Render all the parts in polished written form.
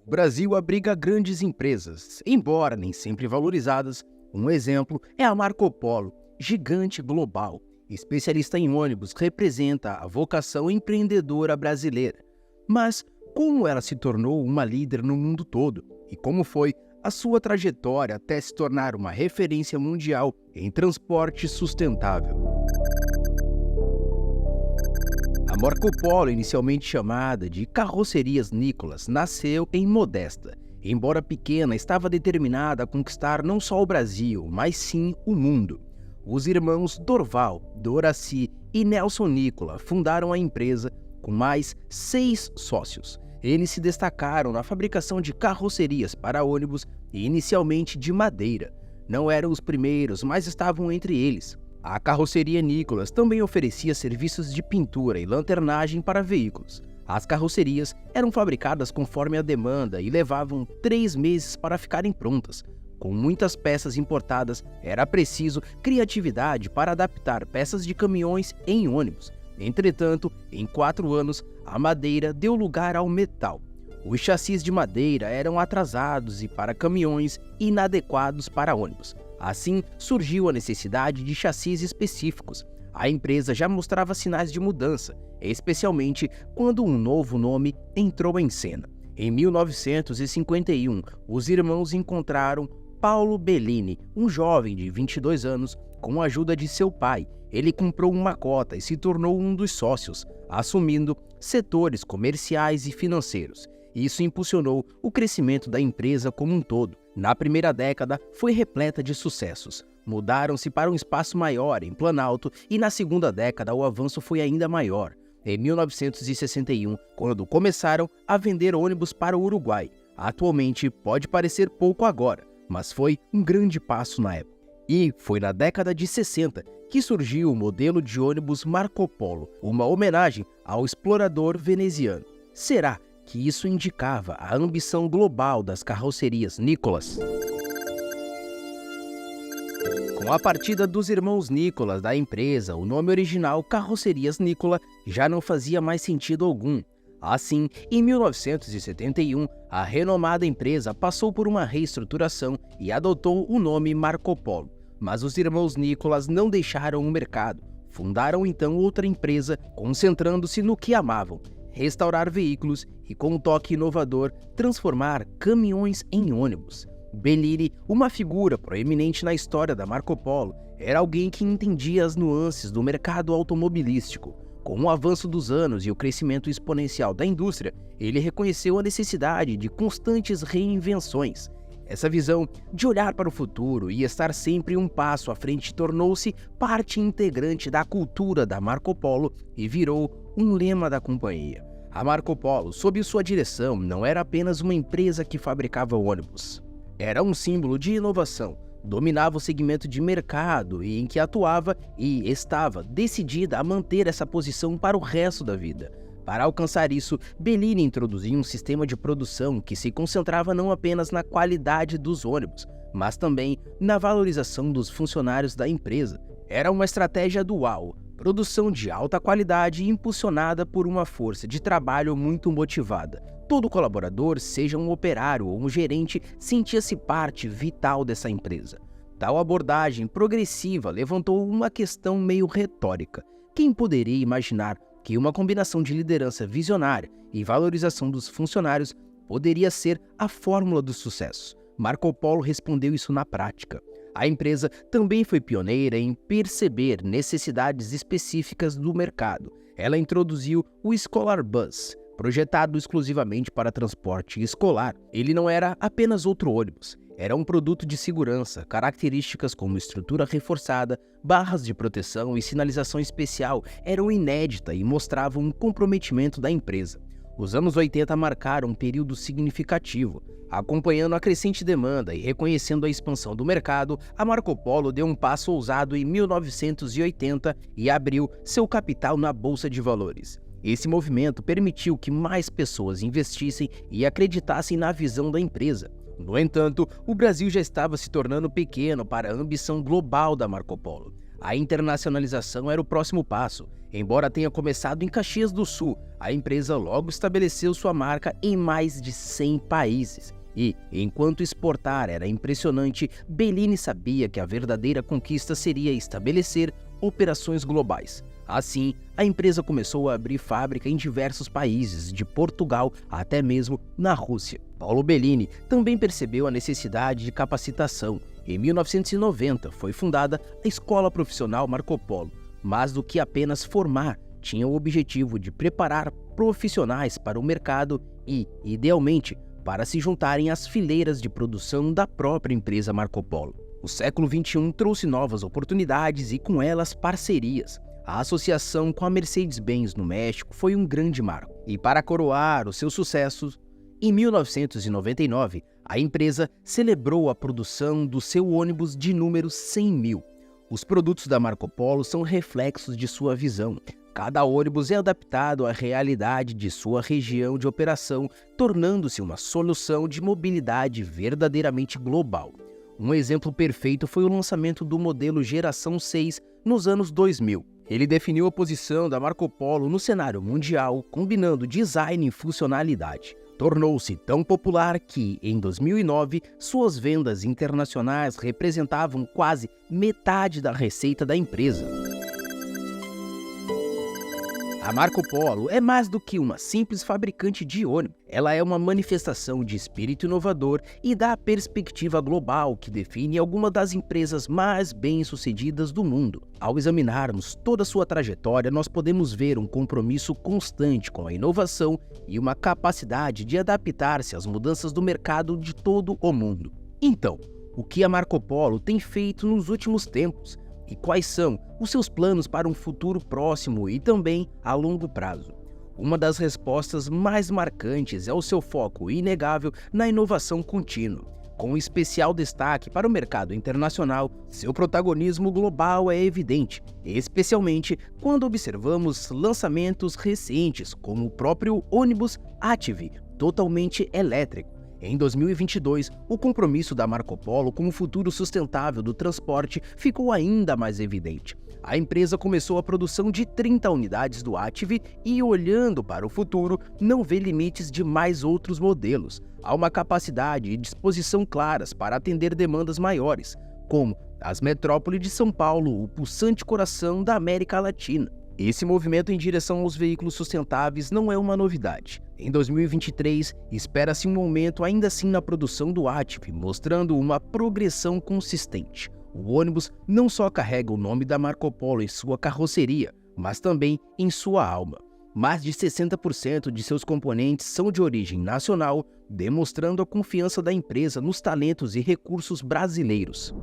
O Brasil abriga grandes empresas, embora nem sempre valorizadas. Um exemplo é a Marco Polo, gigante global. Especialista em ônibus, representa a vocação empreendedora brasileira. Mas como ela se tornou uma líder no mundo todo? E como foi a sua trajetória até se tornar uma referência mundial em transporte sustentável? A Marco Polo, inicialmente chamada de Carrocerias Nicolas, nasceu em Modesta. Embora pequena, estava determinada a conquistar não só o Brasil, mas sim o mundo. Os irmãos Dorval, Doraci e Nelson Nicola fundaram a empresa com mais 6 sócios. Eles se destacaram na fabricação de carrocerias para ônibus e inicialmente de madeira. Não eram os primeiros, mas estavam entre eles. A Carroceria Nicolas também oferecia serviços de pintura e lanternagem para veículos. As carrocerias eram fabricadas conforme a demanda e levavam 3 meses para ficarem prontas. Com muitas peças importadas, era preciso criatividade para adaptar peças de caminhões em ônibus. Entretanto, em 4 anos, a madeira deu lugar ao metal. Os chassis de madeira eram atrasados e para caminhões inadequados para ônibus. Assim, surgiu a necessidade de chassis específicos. A empresa já mostrava sinais de mudança, especialmente quando um novo nome entrou em cena. Em 1951, os irmãos encontraram Paulo Bellini, um jovem de 22 anos, com a ajuda de seu pai. Ele comprou uma cota e se tornou um dos sócios, assumindo setores comerciais e financeiros. Isso impulsionou o crescimento da empresa como um todo. Na primeira década, foi repleta de sucessos. Mudaram-se para um espaço maior, em Planalto, e na segunda década o avanço foi ainda maior. Em 1961, quando começaram a vender ônibus para o Uruguai. Atualmente pode parecer pouco agora, mas foi um grande passo na época. E foi na década de 60 que surgiu o modelo de ônibus Marco Polo, uma homenagem ao explorador veneziano. Será que isso indicava a ambição global das carrocerias Nicolas? Com a partida dos irmãos Nicolas da empresa, o nome original Carrocerias Nicola já não fazia mais sentido algum. Assim, em 1971, a renomada empresa passou por uma reestruturação e adotou o nome Marco Polo. Mas os irmãos Nicolas não deixaram o mercado. Fundaram então outra empresa, concentrando-se no que amavam: restaurar veículos e, com um toque inovador, transformar caminhões em ônibus. Bellini, uma figura proeminente na história da Marco Polo, era alguém que entendia as nuances do mercado automobilístico. Com o avanço dos anos e o crescimento exponencial da indústria, ele reconheceu a necessidade de constantes reinvenções. Essa visão de olhar para o futuro e estar sempre um passo à frente tornou-se parte integrante da cultura da Marco Polo e virou um lema da companhia. A Marco Polo, sob sua direção, não era apenas uma empresa que fabricava ônibus. Era um símbolo de inovação, dominava o segmento de mercado e em que atuava e estava decidida a manter essa posição para o resto da vida. Para alcançar isso, Bellini introduziu um sistema de produção que se concentrava não apenas na qualidade dos ônibus, mas também na valorização dos funcionários da empresa. Era uma estratégia dual: produção de alta qualidade impulsionada por uma força de trabalho muito motivada. Todo colaborador, seja um operário ou um gerente, sentia-se parte vital dessa empresa. Tal abordagem progressiva levantou uma questão meio retórica. Quem poderia imaginar que uma combinação de liderança visionária e valorização dos funcionários poderia ser a fórmula do sucesso? Marco Polo respondeu isso na prática. A empresa também foi pioneira em perceber necessidades específicas do mercado. Ela introduziu o Scholar Bus, projetado exclusivamente para transporte escolar. Ele não era apenas outro ônibus, era um produto de segurança. Características como estrutura reforçada, barras de proteção e sinalização especial eram inéditas e mostravam um comprometimento da empresa. Os anos 80 marcaram um período significativo. Acompanhando a crescente demanda e reconhecendo a expansão do mercado, a Marco Polo deu um passo ousado em 1980 e abriu seu capital na Bolsa de Valores. Esse movimento permitiu que mais pessoas investissem e acreditassem na visão da empresa. No entanto, o Brasil já estava se tornando pequeno para a ambição global da Marco Polo. A internacionalização era o próximo passo. Embora tenha começado em Caxias do Sul, a empresa logo estabeleceu sua marca em mais de 100 países. E, enquanto exportar era impressionante, Bellini sabia que a verdadeira conquista seria estabelecer operações globais. Assim, a empresa começou a abrir fábrica em diversos países, de Portugal até mesmo na Rússia. Paulo Bellini também percebeu a necessidade de capacitação. Em 1990, foi fundada a Escola Profissional Marco Polo. Mais do que apenas formar, tinha o objetivo de preparar profissionais para o mercado e, idealmente, para se juntarem às fileiras de produção da própria empresa Marco Polo. O século XXI trouxe novas oportunidades e, com elas, parcerias. A associação com a Mercedes-Benz no México foi um grande marco. E para coroar os seus sucessos, em 1999, a empresa celebrou a produção do seu ônibus de número 100.000. Os produtos da Marco Polo são reflexos de sua visão. Cada ônibus é adaptado à realidade de sua região de operação, tornando-se uma solução de mobilidade verdadeiramente global. Um exemplo perfeito foi o lançamento do modelo Geração 6 nos anos 2000. Ele definiu a posição da Marco Polo no cenário mundial, combinando design e funcionalidade. Tornou-se tão popular que, em 2009, suas vendas internacionais representavam quase metade da receita da empresa. A Marco Polo é mais do que uma simples fabricante de ônibus. Ela é uma manifestação de espírito inovador e da perspectiva global que define alguma das empresas mais bem-sucedidas do mundo. Ao examinarmos toda sua trajetória, nós podemos ver um compromisso constante com a inovação e uma capacidade de adaptar-se às mudanças do mercado de todo o mundo. Então, o que a Marco Polo tem feito nos últimos tempos? E quais são os seus planos para um futuro próximo e também a longo prazo? Uma das respostas mais marcantes é o seu foco inegável na inovação contínua. Com especial destaque para o mercado internacional, seu protagonismo global é evidente, especialmente quando observamos lançamentos recentes, como o próprio ônibus Attivi, totalmente elétrico. Em 2022, o compromisso da Marco Polo com o futuro sustentável do transporte ficou ainda mais evidente. A empresa começou a produção de 30 unidades do Attivi e, olhando para o futuro, não vê limites de mais outros modelos. Há uma capacidade e disposição claras para atender demandas maiores, como as metrópoles de São Paulo, o pulsante coração da América Latina. Esse movimento em direção aos veículos sustentáveis não é uma novidade. Em 2023, espera-se um aumento ainda assim na produção do Attivi, mostrando uma progressão consistente. O ônibus não só carrega o nome da Marco Polo em sua carroceria, mas também em sua alma. Mais de 60% de seus componentes são de origem nacional, demonstrando a confiança da empresa nos talentos e recursos brasileiros.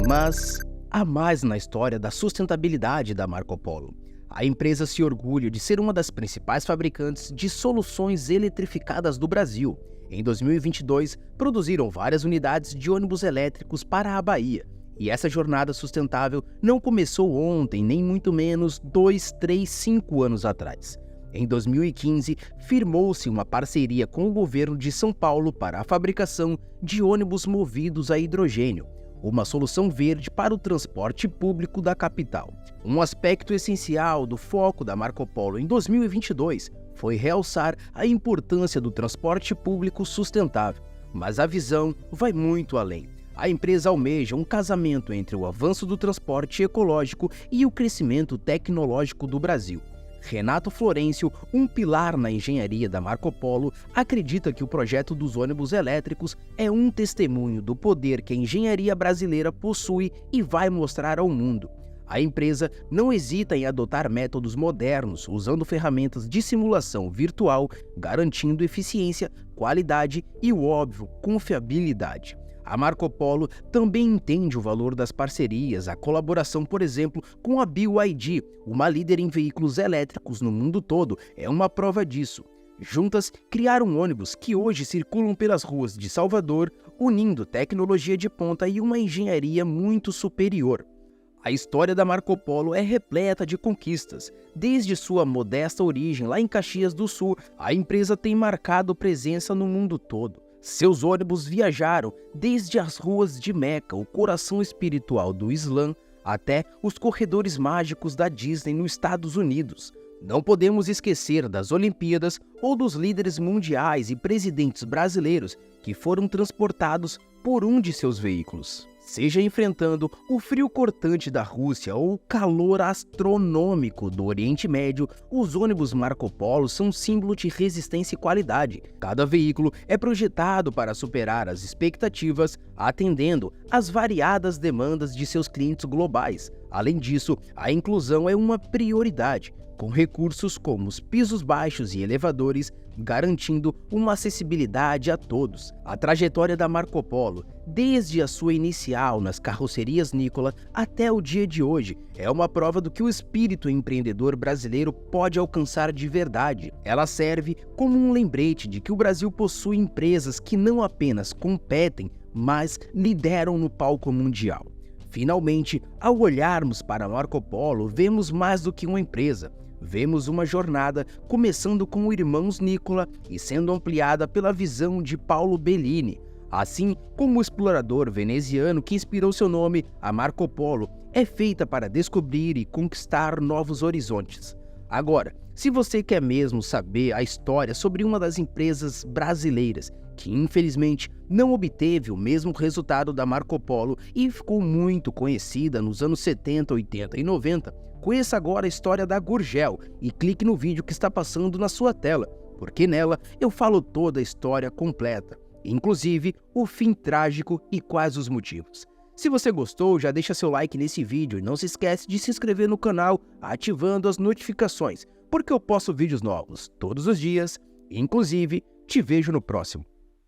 Mas há mais na história da sustentabilidade da Marco Polo. A empresa se orgulha de ser uma das principais fabricantes de soluções eletrificadas do Brasil. Em 2022, produziram várias unidades de ônibus elétricos para a Bahia. E essa jornada sustentável não começou ontem, nem muito menos 2, 3, 5 anos atrás. Em 2015, firmou-se uma parceria com o governo de São Paulo para a fabricação de ônibus movidos a hidrogênio, uma solução verde para o transporte público da capital. Um aspecto essencial do foco da Marco Polo em 2022 foi realçar a importância do transporte público sustentável, mas a visão vai muito além. A empresa almeja um casamento entre o avanço do transporte ecológico e o crescimento tecnológico do Brasil. Renato Florencio, um pilar na engenharia da Marco Polo, acredita que o projeto dos ônibus elétricos é um testemunho do poder que a engenharia brasileira possui e vai mostrar ao mundo. A empresa não hesita em adotar métodos modernos, usando ferramentas de simulação virtual, garantindo eficiência, qualidade e, o óbvio, confiabilidade. A Marco Polo também entende o valor das parcerias, a colaboração, por exemplo, com a BYD, uma líder em veículos elétricos no mundo todo, é uma prova disso. Juntas, criaram ônibus que hoje circulam pelas ruas de Salvador, unindo tecnologia de ponta e uma engenharia muito superior. A história da Marco Polo é repleta de conquistas. Desde sua modesta origem lá em Caxias do Sul, a empresa tem marcado presença no mundo todo. Seus ônibus viajaram desde as ruas de Meca, o coração espiritual do Islã, até os corredores mágicos da Disney nos Estados Unidos. Não podemos esquecer das Olimpíadas ou dos líderes mundiais e presidentes brasileiros que foram transportados por um de seus veículos. Seja enfrentando o frio cortante da Rússia ou o calor astronômico do Oriente Médio, os ônibus Marco Polo são símbolo de resistência e qualidade. Cada veículo é projetado para superar as expectativas, atendendo às variadas demandas de seus clientes globais. Além disso, a inclusão é uma prioridade, com recursos como os pisos baixos e elevadores, garantindo uma acessibilidade a todos. A trajetória da Marco Polo, desde a sua inicial nas carrocerias Nikola até o dia de hoje, é uma prova do que o espírito empreendedor brasileiro pode alcançar de verdade. Ela serve como um lembrete de que o Brasil possui empresas que não apenas competem, mas lideram no palco mundial. Finalmente, ao olharmos para Marco Polo, vemos mais do que uma empresa. Vemos uma jornada começando com o Irmãos Nikola e sendo ampliada pela visão de Paulo Bellini. Assim como o explorador veneziano que inspirou seu nome, a Marco Polo é feita para descobrir e conquistar novos horizontes. Agora, se você quer mesmo saber a história sobre uma das empresas brasileiras que infelizmente não obteve o mesmo resultado da Marco Polo e ficou muito conhecida nos anos 70, 80 e 90, conheça agora a história da Gurgel e clique no vídeo que está passando na sua tela, porque nela eu falo toda a história completa, inclusive o fim trágico e quais os motivos. Se você gostou, já deixa seu like nesse vídeo e não se esquece de se inscrever no canal ativando as notificações, porque eu posto vídeos novos todos os dias, inclusive te vejo no próximo.